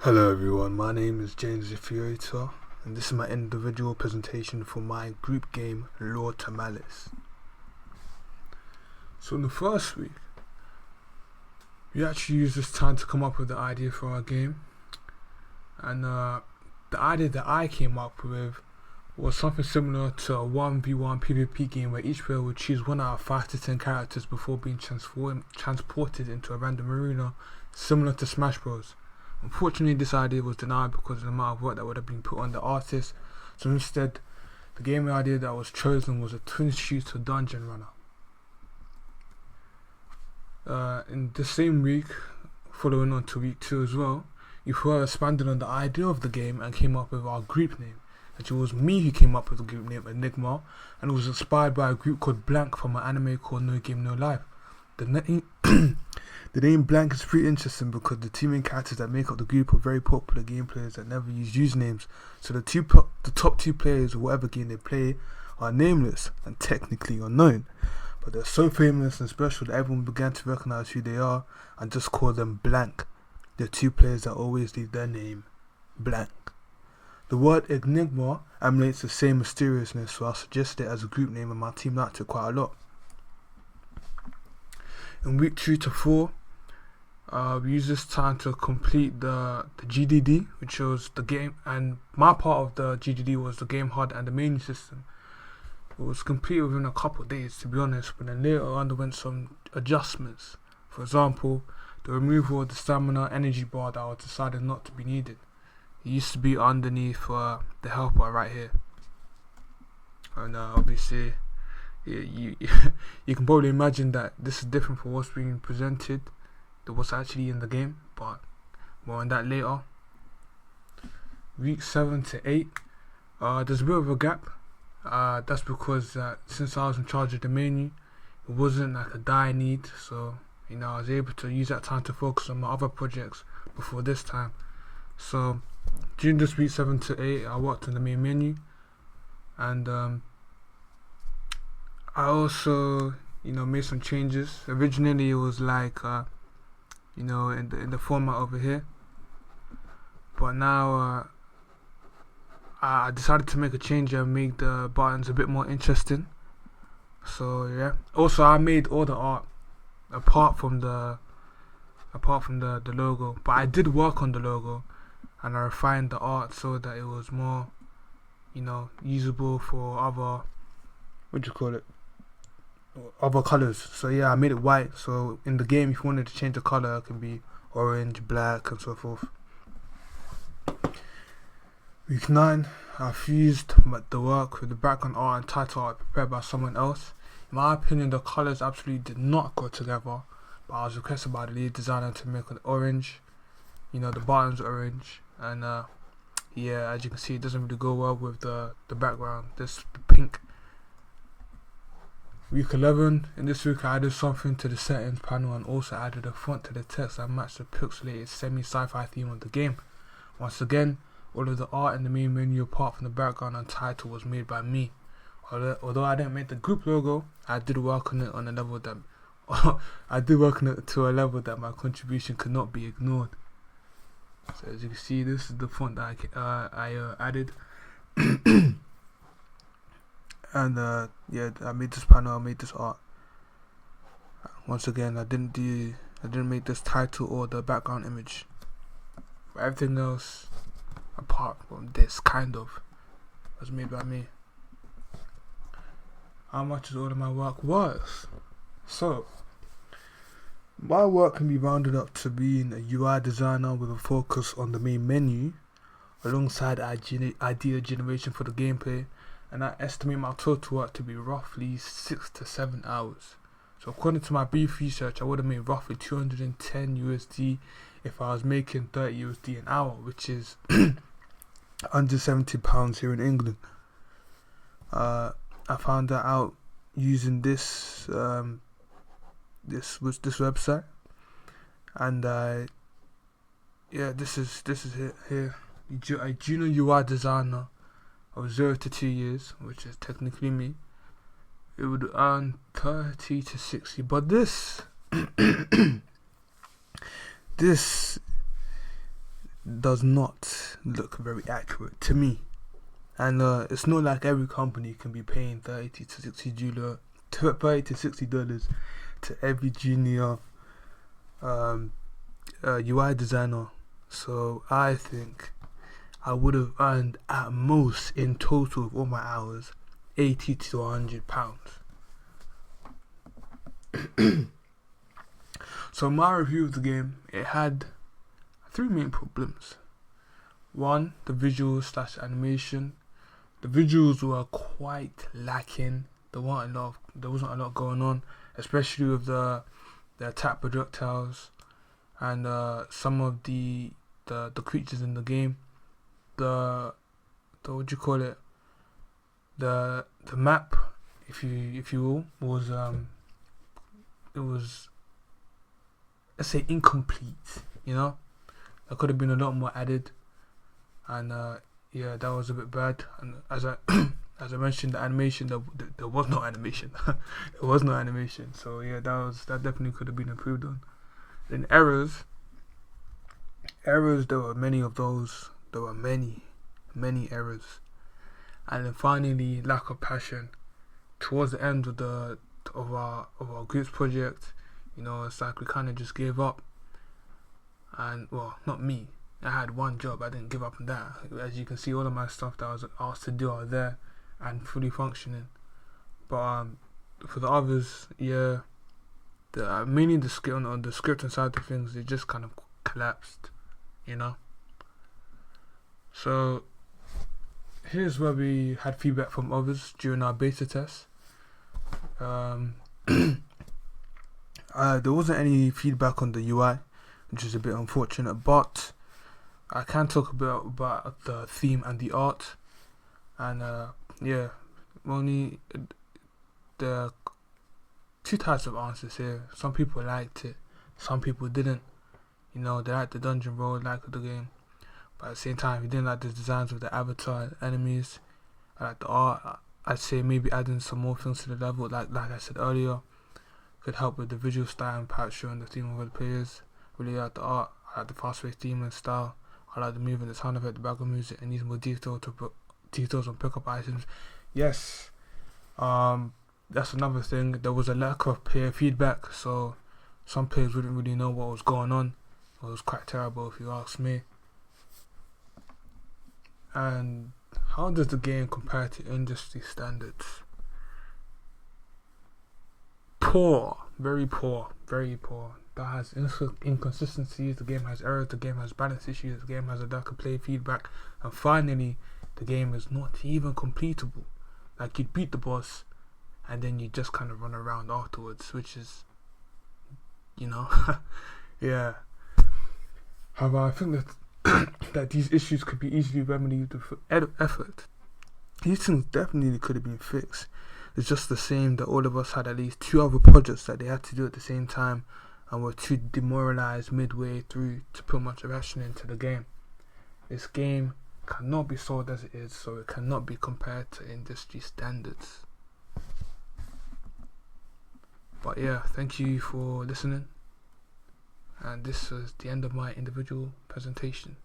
Hello everyone, my name is James Ifioita and this is my individual presentation for my group game Lord to Malice. So in the first week, we actually used this time to come up with the idea for our game, and the idea that I came up with was something similar to a 1v1 PvP game where each player would choose 1 out of 5 to 10 characters before being transported into a random arena, similar to Smash Bros. Unfortunately, this idea was denied because of the amount of work that would have been put on the artist, so instead, the game idea that was chosen was a twin shooter dungeon runner. In the same week, following on to week 2 as well, we further expanded on the idea of the game and came up with our group name. Actually, it was me who came up with the group name Enigma, and it was inspired by a group called Blank from an anime called No Game No Life. The name Blank is pretty interesting because the two main characters that make up the group are very popular game players that never use usernames, so the top 2 players of whatever game they play are nameless and technically unknown, but they're so famous and special that everyone began to recognize who they are and just call them Blank. They're 2 players that always leave their name blank. The word Enigma emulates the same mysteriousness, so I suggested it as a group name and my team liked it quite a lot. In week 3 to 4, we used this time to complete the GDD, which was the game, and my part of the GDD was the game HUD and the menu system. It was completed within a couple of days, to be honest, but then later underwent some adjustments. For example, the removal of the stamina energy bar that was decided not to be needed. It used to be underneath the health bar right here, and obviously you can probably imagine that this is different from what's being presented to what's actually in the game, but more on that later. Week 7 to 8, there's a bit of a gap. That's because since I was in charge of the menu, it wasn't like a dire need, so I was able to use that time to focus on my other projects before this time. So during this week 7 to 8, I worked on the main menu, and I also made some changes. Originally it was like in the format over here, but now I decided to make a change and make the buttons a bit more interesting. So yeah, also I made all the art apart from the logo, but I did work on the logo and I refined the art so that it was more usable for other colors. So yeah, I made it white, so in the game if you wanted to change the color, it can be orange, black and so forth. Week 9, I fused the work with the background art and title art prepared by someone else. In my opinion, the colors absolutely did not go together, but I was requested by the lead designer to make it orange, the buttons orange, and yeah, as you can see, it doesn't really go well with the background, this pink. Week 11, in this week I added something to the settings panel and also added a font to the text that matched the pixelated semi-sci-fi theme of the game. Once again, all of the art in the main menu apart from the background and title was made by me. Although I didn't make the group logo, I did work on it on a level that I did work on it to a level that my contribution could not be ignored. So as you can see, this is the font that I added. And yeah, I made this panel, I made this art. Once again, I didn't make this title or the background image, but everything else apart from this was made by me. How much is all of my work worth? So my work can be rounded up to being a UI designer with a focus on the main menu alongside idea generation for the gameplay, and I estimate my total work to be roughly 6 to 7 hours. So according to my brief research, I would have made roughly 210 USD if I was making 30 USD an hour, which is £170 here in England. I found that out using this website, and yeah, this is it here. A junior UI designer of 0 to 2 years, which is technically me, it would earn 30 to 60. But this does not look very accurate to me. And it's not like every company can be paying $30 to $60 to every junior UI designer. So I think I would have earned at most in total of all my hours £80 to £100. So my review of the game, it had 3 main problems. One, the visuals / animation. The visuals were quite lacking. There wasn't a lot going on, especially with the attack projectiles and some of the creatures in the game. The what do you call it? The map, if you will, was it was, let's say, incomplete. There could have been a lot more added, and yeah, that was a bit bad. And as I as I mentioned, the animation, there was no animation. There was no animation. So yeah, that definitely could have been improved on. Then errors, there were many of those. There were many errors. And then finally, lack of passion. Towards the end of our group's project, it's like we kind of just gave up. And well, not me. I had one job. I didn't give up on that. As you can see, all of my stuff that I was asked to do are there and fully functioning. But for the others, yeah, mainly the scripting side of things, it just kind of collapsed. So here's where we had feedback from others during our beta test. There wasn't any feedback on the UI, which is a bit unfortunate, but I can talk about the theme and the art. And yeah, only the 2 types of answers here. Some people liked it, some people didn't. They liked the dungeon roll, liked the game, but at the same time, if you didn't like the designs of the avatar enemies, I like the art. I'd say maybe adding some more things to the level, like I said earlier, could help with the visual style and perhaps showing the theme of the players. Really like the art. I like the fast-paced theme and style. I like the movement, the sound effect, the background music, and using more details on pick-up items. Yes, that's another thing. There was a lack of player feedback, so some players wouldn't really know what was going on. It was quite terrible, if you ask me. And how does the game compare to industry standards? Poor, very poor, very poor. That has inconsistencies, the game has errors, the game has balance issues, the game has a lack of player feedback, and finally, the game is not even completable. Like, you'd beat the boss, and then you just kind of run around afterwards, which is, yeah. However, I think that these issues could be easily remedied with effort. These things definitely could have been fixed. It's just the same that all of us had at least 2 other projects that they had to do at the same time, and were too demoralized midway through to put much action into the game. This game cannot be sold as it is, so it cannot be compared to industry standards. But yeah, thank you for listening, and this was the end of my individual presentation.